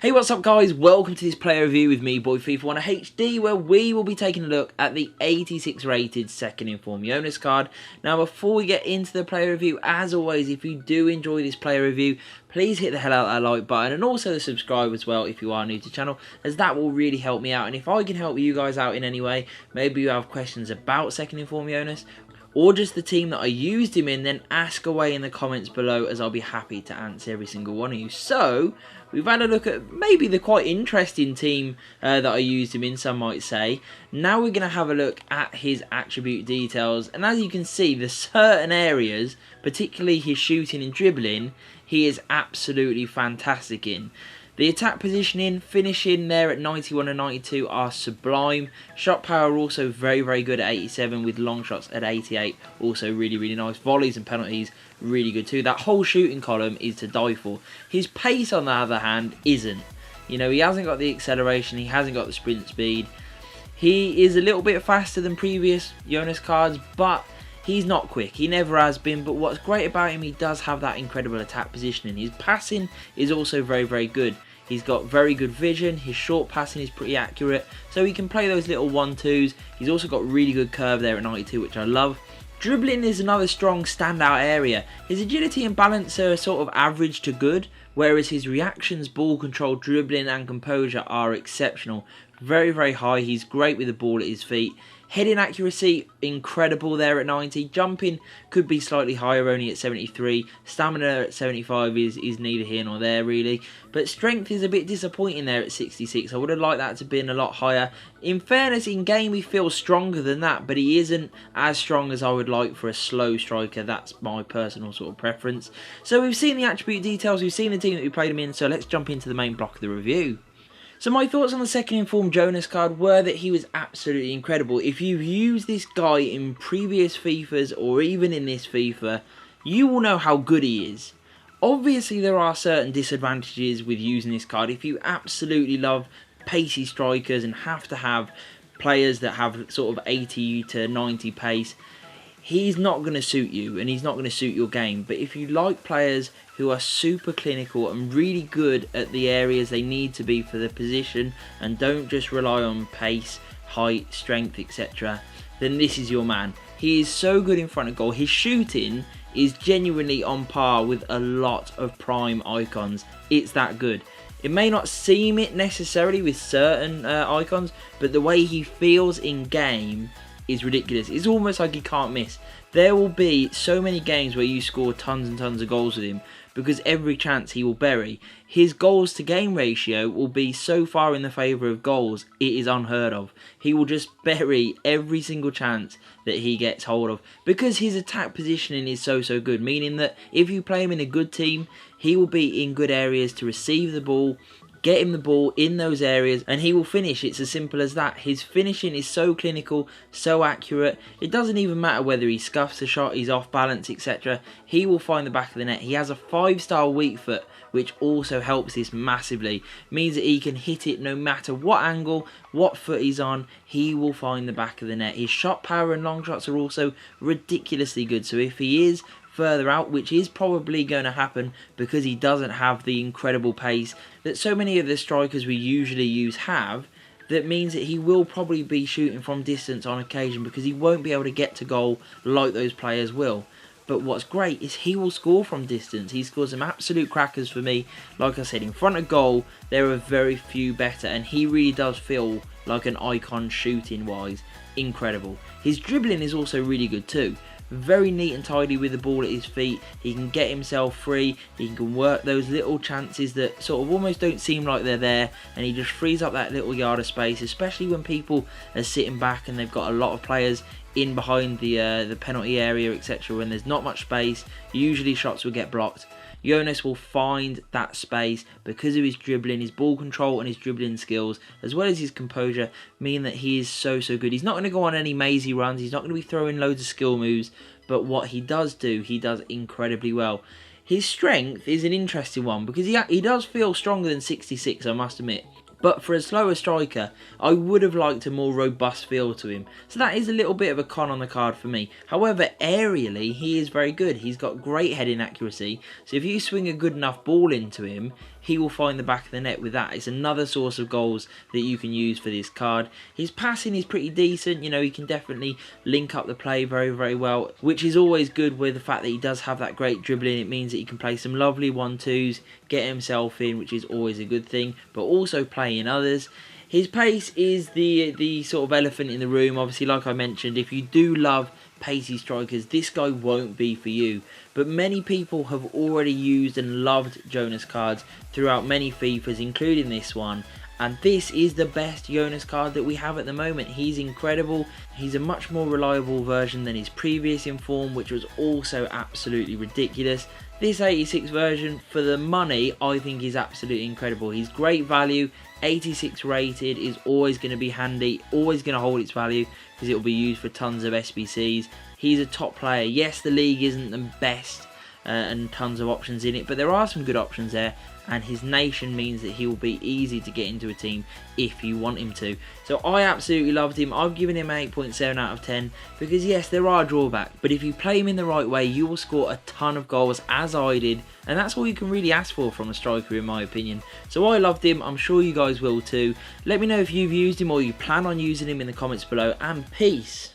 Hey, what's up guys? Welcome to this player review with me, boy FIFA 1 HD, where we will be taking a look at the 86 rated second inform Jonas card. Now before we get into the player review, as always, if you do enjoy this player review, please hit the hell out of that like button and also the subscribe as well if you are new to the channel, as that will really help me out. And if I can help you guys out in any way, maybe you have questions about second inform Jonas, or just the team that I used him in, then ask away in the comments below, as I'll be happy to answer every single one of you. So, we've had a look at maybe the quite interesting team that I used him in, some might say. Now we're going to have a look at his attribute details, and as you can see, there's certain areas, particularly his shooting and dribbling, he is absolutely fantastic in. The attack positioning, finishing there at 91 and 92 are sublime. Shot power also very good at 87, with long shots at 88, also really nice. Volleys and penalties, really good too. That whole shooting column is to die for. His pace, on the other hand, isn't. You know, he hasn't got the acceleration, he hasn't got the sprint speed. He is a little bit faster than previous Jonas cards, but he's not quick. He never has been, but what's great about him, he does have that incredible attack positioning. His passing is also very good. He's got very good vision, his short passing is pretty accurate, so he can play those little 1-2s. He's also got really good curve there at 92, which I love. Dribbling is another strong standout area. His agility and balance are sort of average to good, whereas his reactions, ball control, dribbling and composure are exceptional. Very high. He's great with the ball at his feet. Heading accuracy, incredible there at 90. Jumping could be slightly higher, only at 73. Stamina at 75 is neither here nor there really. But strength is a bit disappointing there at 66. I would have liked that to be a lot higher. In fairness, in game he feels stronger than that, but he isn't as strong as I would like for a slow striker. That's my personal sort of preference. So we've seen the attribute details, we've seen the team that we played him in, so let's jump into the main block of the review. So my thoughts on the second informed Jonas card were that he was absolutely incredible. If you've used this guy in previous FIFAs or even in this FIFA, you will know how good he is. Obviously there are certain disadvantages with using this card. If you absolutely love pacey strikers and have to have players that have sort of 80 to 90 pace, he's not going to suit you and he's not going to suit your game. But if you like players who are super clinical and really good at the areas they need to be for the position and don't just rely on pace, height, strength, etc., then this is your man. He is so good in front of goal. His shooting is genuinely on par with a lot of prime icons. It's that good. It may not seem it necessarily with certain icons, but the way he feels in game is ridiculous. It's almost like he can't miss. There will be so many games where you score tons and tons of goals with him, because every chance he will bury. His goals to game ratio will be so far in the favour of goals, it is unheard of. He will just bury every single chance that he gets hold of, because his attack positioning is so good, meaning that if you play him in a good team, he will be in good areas to receive the ball, get him the ball in those areas, and he will finish. It's as simple as that. His finishing is so clinical, so accurate. It doesn't even matter whether he scuffs a shot, he's off balance, etc. He will find the back of the net. He has a 5-star weak foot, which also helps this massively. Means that he can hit it no matter what angle, what foot he's on, he will find the back of the net. His shot power and long shots are also ridiculously good. So if he is further out, which is probably going to happen because he doesn't have the incredible pace that so many of the strikers we usually use have, that means that he will probably be shooting from distance on occasion because he won't be able to get to goal like those players will. But what's great is he will score from distance. He scores some absolute crackers for me. Like I said, in front of goal, there are very few better, and he really does feel like an icon shooting wise. Incredible. His dribbling is also really good too. Very neat and tidy with the ball at his feet. He can get himself free. He can work those little chances that sort of almost don't seem like they're there, and he just frees up that little yard of space, especially when people are sitting back and they've got a lot of players in behind the penalty area, etc. When there's not much space, usually shots will get blocked. Jonas will find that space because of his dribbling, his ball control and his dribbling skills, as well as his composure, mean that he is so good. He's not going to go on any mazy runs, he's not going to be throwing loads of skill moves, but what he does do, he does incredibly well. His strength is an interesting one because he does feel stronger than 66, I must admit. But for a slower striker, I would have liked a more robust feel to him. So that is a little bit of a con on the card for me. However, aerially, he is very good. He's got great heading accuracy. So if you swing a good enough ball into him, he will find the back of the net with that. It's another source of goals that you can use for this card. His passing is pretty decent, you know, he can definitely link up the play very, very well, which is always good with the fact that he does have that great dribbling. It means that he can play some lovely 1-2s, get himself in, which is always a good thing, but also play in others. His pace is the sort of elephant in the room. Obviously, like I mentioned, if you do love pacey strikers, this guy won't be for you. But many people have already used and loved Jonas cards throughout many FIFAs, including this one. And this is the best Jonas card that we have at the moment. He's incredible. He's a much more reliable version than his previous inform, which was also absolutely ridiculous. This 86 version, for the money, I think is absolutely incredible. He's great value. 86 rated is always going to be handy, always going to hold its value because it will be used for tons of SBCs. He's a top player. Yes, the league isn't the best and tons of options in it, but there are some good options there, and his nation means that he will be easy to get into a team if you want him to. So I absolutely loved him. I've given him an 8.7 out of 10 because yes, there are drawbacks, but if you play him in the right way, you will score a ton of goals, as I did, and that's all you can really ask for from a striker, in my opinion. So I loved him. I'm sure you guys will too. Let me know if you've used him or you plan on using him in the comments below, and peace.